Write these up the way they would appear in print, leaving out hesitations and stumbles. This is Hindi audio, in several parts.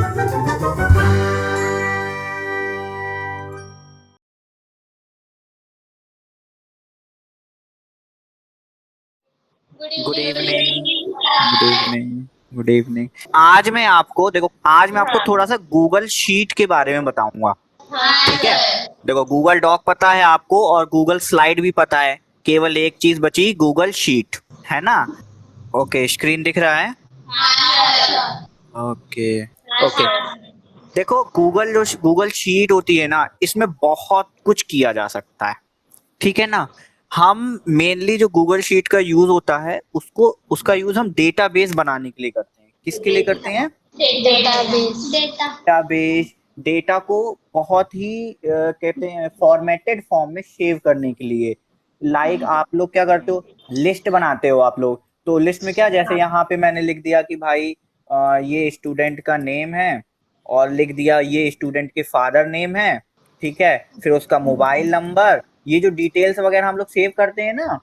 Good evening. Good evening. Good evening. आज मैं आपको देखो, आज मैं आपको थोड़ा सा गूगल शीट के बारे में बताऊंगा। ठीक है। देखो, गूगल डॉक पता है आपको और गूगल स्लाइड भी पता है। केवल एक चीज बची, गूगल शीट, है ना। ओके, स्क्रीन दिख रहा है। ओके। ओके। देखो, गूगल शीट होती है ना, इसमें बहुत कुछ किया जा सकता है। ठीक है ना। हम मेनली जो गूगल शीट का यूज होता है, उसको उसका यूज हम डेटाबेस बनाने के लिए करते हैं। किसके लिए करते हैं? डेटाबेस। डेटाबेस। डेटा को बहुत ही कहते हैं फॉर्मेटेड फॉर्म में सेव करने के लिए। लाइक आप लोग क्या करते हो, लिस्ट बनाते हो आप लोग। तो लिस्ट में क्या, जैसे यहाँ पे मैंने लिख दिया कि भाई ये स्टूडेंट का नेम है, और लिख दिया ये स्टूडेंट के फादर नेम है। ठीक है। फिर उसका मोबाइल नंबर, ये जो डिटेल्स वगैरह हम लोग सेव करते हैं ना,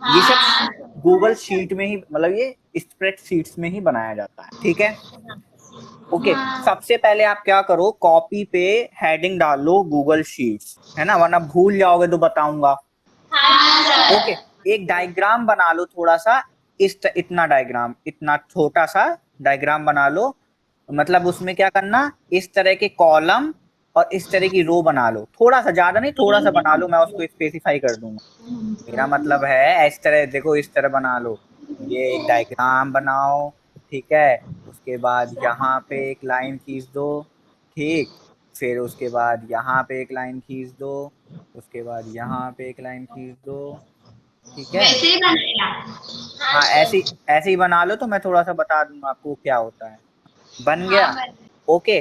ये सब गूगल शीट में ही, मतलब ये स्प्रेडशीट्स में ही बनाया जाता है। ठीक है। ओके। सबसे पहले आप क्या करो, कॉपी पे हेडिंग डाल लो गूगल शीट्स, है ना, वरना भूल जाओगे तो बताऊंगा। ओके। एक डायग्राम बना लो थोड़ा सा, इतना डायग्राम, इतना छोटा सा डायग्राम बना लो। मतलब उसमें क्या करना, इस तरह के कॉलम और इस तरह की रो बना लो। थोड़ा सा, ज्यादा नहीं, थोड़ा सा बना लो, मैं उसको स्पेसिफाई कर दूंगा। मेरा मतलब है इस तरह, देखो इस तरह बना लो। ये एक डायग्राम बनाओ। ठीक है। उसके बाद यहाँ पे एक लाइन खींच दो। ठीक। फिर उसके बाद यहाँ पे एक लाइन खींच दो। उसके बाद यहाँ पे एक लाइन खींच दो। ठीक है। वैसे ही बनेगा। हाँ, ऐसे ऐसे ही बना लो, तो मैं थोड़ा सा बता दूंगा आपको क्या होता है। बन गया। ओके।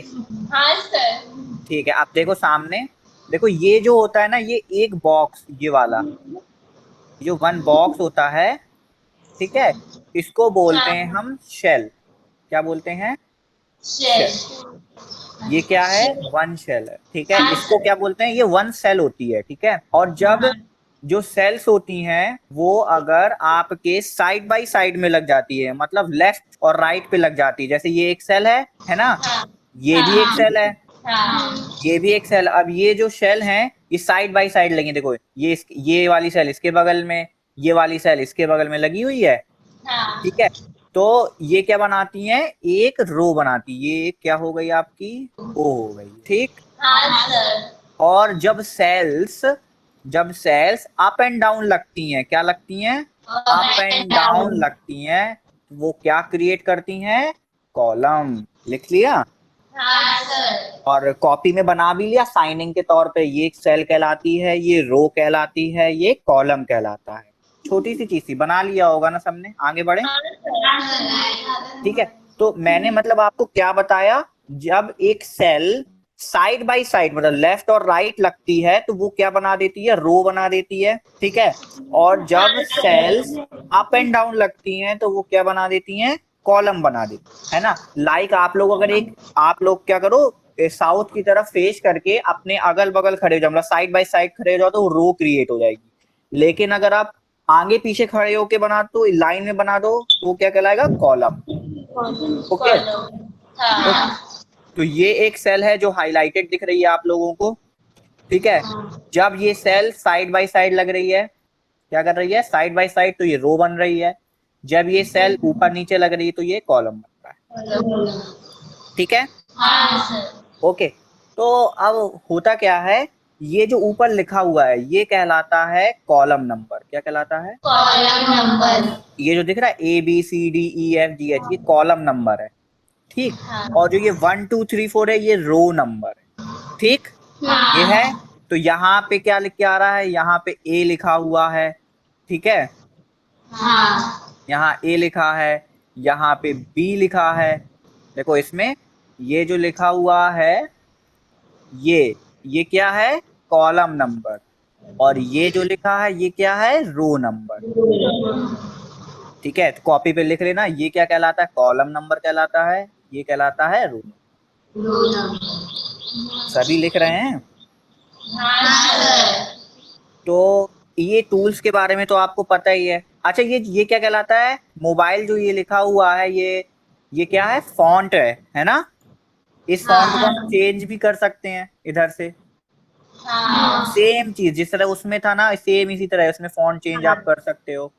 हाँ सर। ठीक है, आप देखो सामने। देखो, ये जो होता है ना, ये एक बॉक्स, ये वाला जो वन बॉक्स होता है। ठीक है। इसको बोलते हैं हम शेल। क्या बोलते हैं? शेल। ये क्या है? वन शेल है। ठीक है। इसको क्या बोलते हैं? ये वन सेल होती है। ठीक है। और जब जो सेल्स होती हैं, वो अगर आपके साइड बाय साइड में लग जाती है, मतलब लेफ्ट और राइट पे लग जाती है, जैसे ये एक सेल है ना, ये भी एक सेल है, ये भी एक सेल। अब ये जो शेल हैं, ये साइड बाय साइड लगी, देखो ये वाली सेल इसके बगल में, ये वाली सेल इसके बगल में लगी हुई है। ठीक है। तो ये क्या बनाती हैं? एक रो बनाती है। ये क्या हो गई आपकी? ओ हो गई। ठीक। और जब सेल्स अप एंड डाउन लगती हैं, क्या लगती हैं? अप एंड डाउन लगती हैं, तो वो क्या क्रिएट करती हैं? कॉलम। लिख लिया और कॉपी में बना भी लिया साइनिंग के तौर पे। ये एक सेल कहलाती है, ये रो कहलाती है, ये कॉलम कहलाता है। छोटी सी चीज थी, बना लिया होगा ना सबने। आगे बढ़े। ठीक है। तो मैंने मतलब आपको क्या बताया, जब एक सेल साइड बाय साइड, मतलब लेफ्ट और राइट लगती है, तो वो क्या बना देती है? रो बना देती है। ठीक है। और जब सेल्स अप एंड डाउन लगती हैं, तो वो क्या बना देती हैं? कॉलम बना देती है ना। लाइक आप लोग अगर आप लोग क्या करो, साउथ की तरफ फेस करके अपने अगल बगल खड़े हो जाओ, मतलब साइड बाय साइड खड़े हो जाओ, तो रो क्रिएट हो जाएगी। लेकिन अगर आप आगे पीछे खड़े होके बना दो, लाइन में बना दो, तो क्या कहलाएगा? कॉलम। ओके। ओके। तो ये एक सेल है जो हाईलाइटेड दिख रही है आप लोगों को। ठीक है। जब ये सेल साइड बाय साइड लग रही है, क्या कर रही है? साइड बाय साइड, तो ये रो बन रही है। जब ये सेल ऊपर नीचे लग रही है, तो ये कॉलम बन रहा है। ठीक है। ओके। तो अब होता क्या है, ये जो ऊपर लिखा हुआ है, ये कहलाता है कॉलम नंबर। क्या कहलाता है? Column number. ये जो दिख रहा है ABCDEFGH, ये कॉलम नंबर है। ठीक। और जो ये 1 2 3 4 है, ये रो नंबर है। ठीक। ये है। तो यहाँ पे क्या लिख के आ रहा है? यहाँ पे A लिखा हुआ है। ठीक है। यहाँ A लिखा है, यहाँ पे B लिखा है। देखो इसमें ये जो लिखा हुआ है, ये क्या है? Column number. और ये जो लिखा है, ये क्या है? Row number. ठीक है। तो कॉपी पे लिख लेना, ये क्या कहलाता है? कॉलम नंबर कहलाता है, ये कहलाता है रो नंबर। सभी लिख रहे हैं? तो ये टूल्स के बारे में तो आपको पता ही है। अच्छा, ये क्या कहलाता है? मोबाइल जो ये लिखा हुआ है, ये क्या है? फॉन्ट है ना। इस फॉन्ट को हम चेंज भी कर सकते हैं इधर से। सेम चीज जिस तरह उसमें था ना, सेम इसी तरह उसमें फॉन्ट चेंज आप कर सकते हो।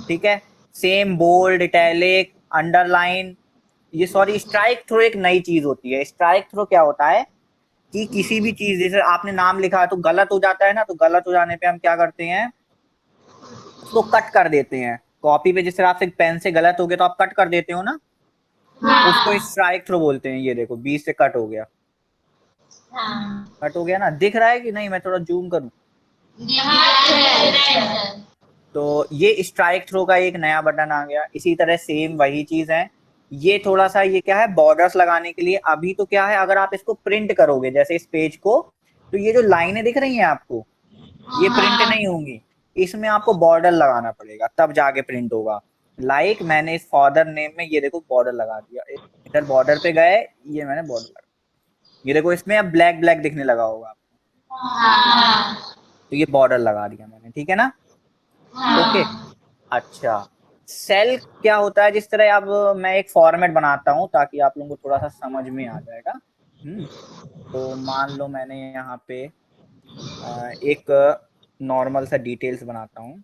ठीक है, सेम बोल्ड, इटैलिक, अंडरलाइन। ये सॉरी, स्ट्राइक थ्रो एक नई चीज होती है। स्ट्राइक थ्रो क्या होता है कि किसी भी चीज, जैसे आपने नाम लिखा है तो गलत हो जाता है ना, तो गलत हो जाने पे हम क्या करते हैं, उसको कट कर देते हैं। कॉपी पे जिस तरह आपसे पेन से गलत हो गया तो आप कट कर देते हो ना, उसको स्ट्राइक थ्रो बोलते हैं। ये देखो, बीच से कट हो गया। कट हो गया ना, दिख रहा है कि नहीं? मैं थोड़ा जूम करूं तो ये स्ट्राइक थ्रो का एक नया बटन आ गया। इसी तरह सेम वही चीज है। ये थोड़ा सा, ये क्या है, बॉर्डर्स लगाने के लिए। अभी तो क्या है, अगर आप इसको प्रिंट करोगे जैसे इस पेज को, तो ये जो लाइनें दिख रही हैं आपको, ये प्रिंट नहीं होंगी। इसमें आपको बॉर्डर लगाना पड़ेगा, तब जाके प्रिंट होगा। लाइक मैंने इस फादर नेम में ये देखो बॉर्डर लगा दिया। इधर बॉर्डर पे गए, ये मैंने बॉर्डर लगा, ये देखो इसमें अब ब्लैक ब्लैक दिखने लगा होगा आपको। तो ये बॉर्डर लगा दिया मैंने, ठीक है ना? ओके। अच्छा, सेल क्या होता है? जिस तरह अब मैं एक फॉर्मेट बनाता हूँ ताकि आप लोगों को थोड़ा सा समझ में आ जाएगा। तो मान लो मैंने यहाँ पे एक नॉर्मल सा डिटेल्स बनाता हूँ,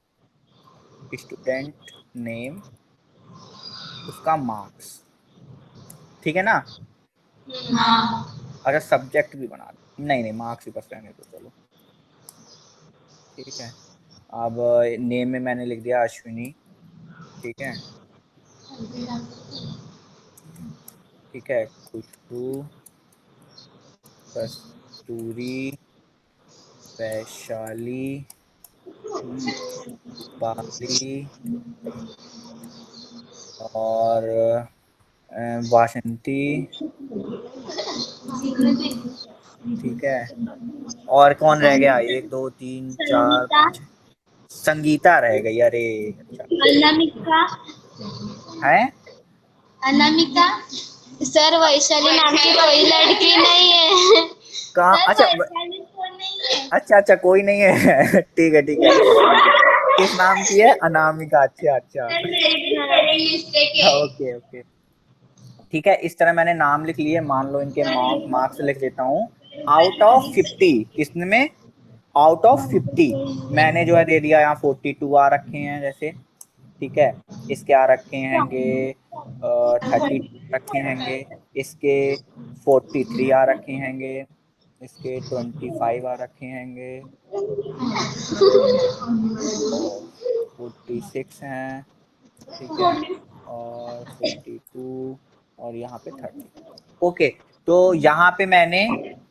स्टूडेंट नेम, उसका मार्क्स, ठीक है ना? अगर सब्जेक्ट भी बना, नहीं मार्क्स ही बस रहने दो, चलो ठीक है। अब नेम में मैंने लिख दिया अश्विनी, ठीक है। ठीक है, खुशबू, कस्तूरी, वैशाली, पाली और वासंती, ठीक है। और कौन रह गया? 1 2 3 4 5, संगीता रह गई। अरे अच्छा, अनामिका है अनामिका सर, वैशाली नाम की कोई लड़की नहीं है। कहाँ? सर, अच्छा वैशाली तो नहीं है। अच्छा, कोई नहीं है। ठीक है ठीक है। किस नाम की है? अनामिका। अच्छा अच्छा, मेरी मिस्टेक है। ओके ओके, ठीक है। इस तरह मैंने नाम लिख लिए। मान लो इनके मार्क्स लिख देता हूँ। आउट ऑफ 50, किसमें? आउट ऑफ 50 मैंने जो है दे दिया। यहाँ 42 आ रखे हैं जैसे, ठीक है। इसके आ रखे हैंगे 30 रखे हैंगे, इसके 43 आ रखे हैंगे, इसके 25 आ रखे हैंगे, 46 हैं, ठीक है, और 42 और यहाँ पे 30। ओके, तो यहाँ पे मैंने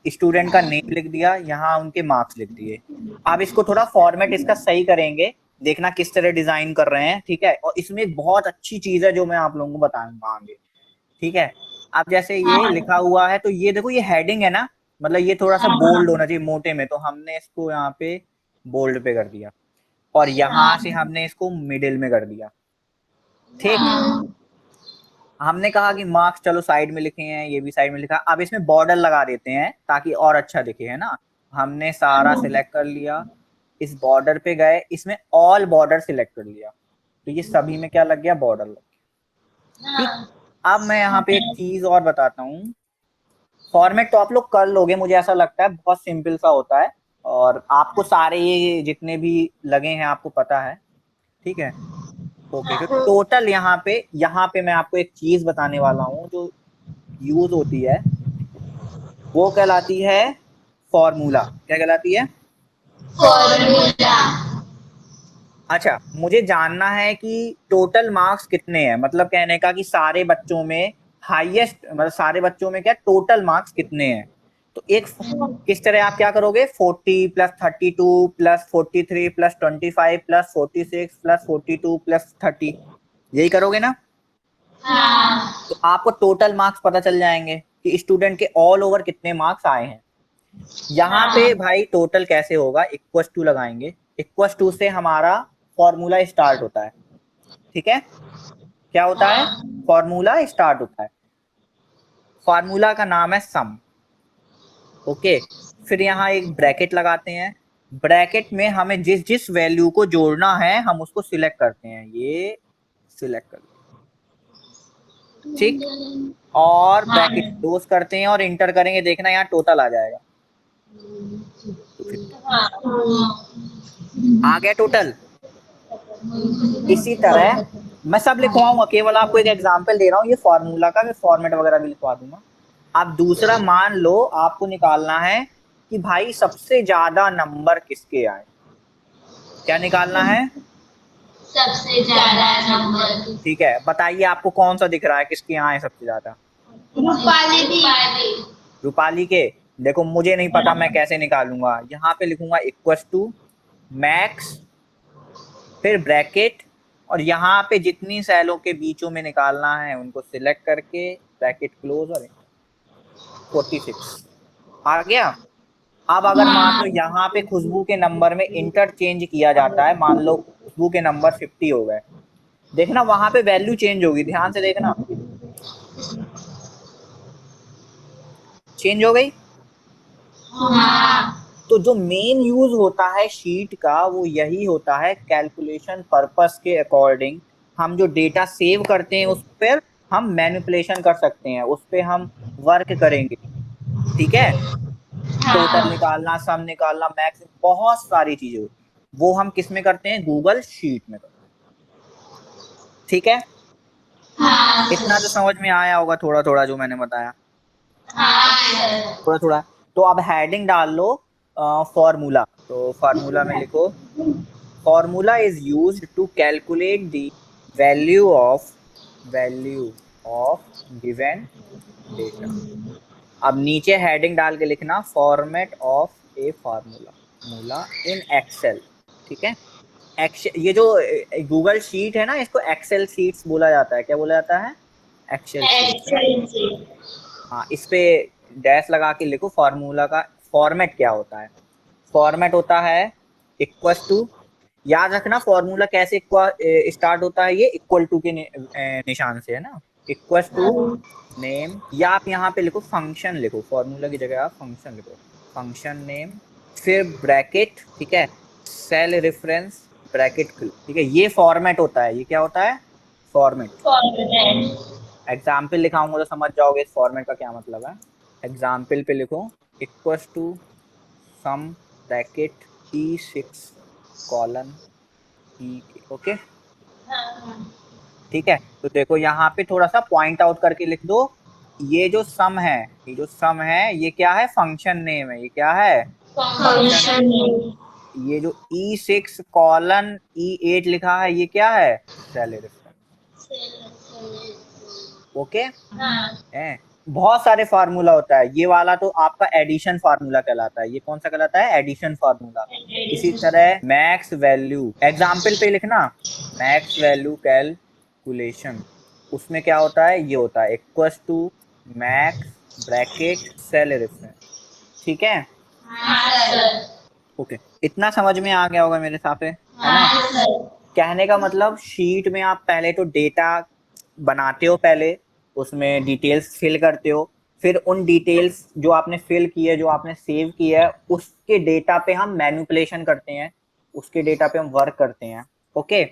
स्टूडेंट का नेम लिख दिया, यहाँ उनके मार्क्स लिख दिए। अब इसको थोड़ा फॉर्मेट इसका सही करेंगे, देखना किस तरह डिजाइन कर रहे हैं, ठीक है। और इसमें एक बहुत अच्छी चीज है जो मैं आप लोगों को बताऊंगा आगे, ठीक है। अब जैसे ये लिखा हुआ है तो ये देखो, ये हेडिंग है ना, मतलब ये थोड़ा सा बोल्ड होना चाहिए मोटे में, तो हमने इसको यहाँ पे बोल्ड पे कर दिया, और यहाँ से हमने इसको मिडिल में कर दिया, ठीक। हमने कहा कि मार्क्स चलो साइड में लिखे हैं, ये भी साइड में लिखा। अब इसमें बॉर्डर लगा देते हैं ताकि और अच्छा दिखे, है ना। हमने सारा सिलेक्ट कर लिया, इस बॉर्डर पे गए, इसमें ऑल बॉर्डर सिलेक्ट कर लिया, तो ये सभी में क्या लग गया? बॉर्डर लग गया, ठीक। अब मैं यहाँ पे एक चीज और बताता हूँ। फॉर्मेट तो आप लोग कर लोगे, मुझे ऐसा लगता है बहुत सिंपल सा होता है, और आपको सारे ये जितने भी लगे हैं आपको पता है, ठीक है। ओके, तो टोटल यहाँ पे मैं आपको एक चीज बताने वाला हूँ जो यूज होती है, वो कहलाती है फॉर्मूला। क्या कहलाती है? फॉर्मूला। अच्छा, मुझे जानना है कि टोटल मार्क्स कितने हैं, मतलब कहने का कि सारे बच्चों में हाईएस्ट, मतलब सारे बच्चों में क्या टोटल मार्क्स कितने हैं। तो एक किस तरह आप क्या करोगे, 40 plus 32 plus 43 plus 25 plus 46 plus 42 plus 30, यही करोगे ना? तो आपको टोटल मार्क्स पता चल जाएंगे कि स्टूडेंट के ऑल ओवर कितने मार्क्स आए हैं। यहाँ पे भाई टोटल कैसे होगा, इक्वल टू लगाएंगे, इक्वल टू से हमारा फॉर्मूला स्टार्ट होता है, ठीक है। क्या होता है? फॉर्मूला स्टार्ट होता है, फॉर्मूला का नाम है सम। ओके, फिर यहाँ एक ब्रैकेट लगाते हैं, ब्रैकेट में हमें जिस जिस वैल्यू को जोड़ना है हम उसको सिलेक्ट करते हैं, ये सिलेक्ट कर, ठीक। और ब्रैकेट क्लोज करते हैं और इंटर करेंगे, देखना यहाँ टोटल आ जाएगा। आ गया टोटल। इसी तरह मैं सब लिखवाऊंगा, केवल आपको एक एग्जांपल दे रहा हूँ, ये फॉर्मूला का, मैं फॉर्मेट वगैरह भी लिखवा दूंगा। अब दूसरा मान लो आपको निकालना है कि भाई सबसे ज्यादा नंबर किसके आए। क्या निकालना है? सबसे ज्यादा नंबर। ठीक है, बताइए आपको कौन सा दिख रहा है किसके यहाँ है सबसे ज्यादा? रूपाली दी। रूपाली के। देखो मुझे नहीं पता, मैं कैसे निकालूंगा? यहाँ पे लिखूंगा इक्वल टू मैक्स, फिर ब्रैकेट, और यहाँ पे जितनी सेलों के बीचों में निकालना है उनको सिलेक्ट करके ब्रैकेट क्लोज और 46 आ गया। अब अगर मान लो यहाँ पे खुशबू के नंबर में इंटरचेंज किया जाता है, मान लो खुशबू के नंबर 50 हो गए, देखना वहां पे वैल्यू चेंज होगी, ध्यान से देखना। चेंज हो गई। तो जो मेन यूज होता है शीट का वो यही होता है, कैलकुलेशन पर्पस के अकॉर्डिंग हम जो डेटा सेव करते हैं उस पर हम मैनिपुलेशन कर सकते हैं, उस पर हम वर्क करेंगे। ठीक है, टोटल निकालना, सम निकालना, मैक्स, बहुत सारी चीजें होती हैं, वो हम किस में करते हैं? गूगल शीट में करते हैं। ठीक है, इतना तो समझ में आया होगा थोड़ा थोड़ा जो मैंने बताया। थोड़ा थोड़ा। तो अब हेडिंग डाल लो फॉर्मूला। तो फॉर्मूला में लिखो, formula is used to calculate the value of given data. अब नीचे हेडिंग डाल के लिखना, format of a formula in Excel. ठीक है, ये जो गूगल शीट है ना, इसको एक्सेल शीट्स बोला जाता है। क्या बोला जाता है? Excel sheet. हाँ, इस पे डैश लगा के लिखो फार्मूला का फॉर्मेट क्या होता है। फॉर्मेट होता है इक्वल टू, याद रखना फॉर्मूला कैसे स्टार्ट होता है, ये इक्वल टू के निशान से है ना, इक्वल टू नेम, या आप यहाँ पे लिखो फंक्शन, लिखो फॉर्मूला की जगह आप फंक्शन लिखो, फंक्शन नेम, फिर ब्रैकेट। ठीक है, सेल रेफरेंस, ब्रैकेट, ठीक है, ये फॉर्मेट होता है। ये क्या होता है? फॉर्मेट। एग्जाम्पल लिखाऊंगा तो समझ जाओगे इस फॉर्मेट का क्या मतलब है। एग्जाम्पल पे लिखो equal to sum bracket E6 colon E। Okay, ठीक है। तो देखो यहाँ पे थोड़ा सा पॉइंट आउट करके लिख दो, ये जो सम है, ये क्या है? फंक्शन नेम है। ये क्या है? Function name. ये जो E6 कॉलन E8 लिखा है, ये क्या है? Cell reference. ओके, बहुत सारे फार्मूला होता है, ये वाला तो आपका एडिशन फार्मूला कहलाता है। ये कौन सा कहलाता है? Addition formula. इसी तरह मैक्स वैल्यू, एग्जाम्पल पे लिखना, मैक्स वैल्यू कैलकुलेशन, उसमें क्या होता है? ये होता है equal to max bracket cell reference. ठीक है, ओके, इतना समझ में आ गया होगा मेरे हिसाब से, है ना? कहने का मतलब, शीट में आप पहले तो डेटा बनाते हो, पहले उसमें डिटेल्स फिल करते हो, फिर उन डिटेल्स जो आपने फिल की है, जो आपने सेव की है, उसके डेटा पे हम मैनिपुलेशन करते हैं, उसके डेटा पे हम वर्क करते हैं। ओके,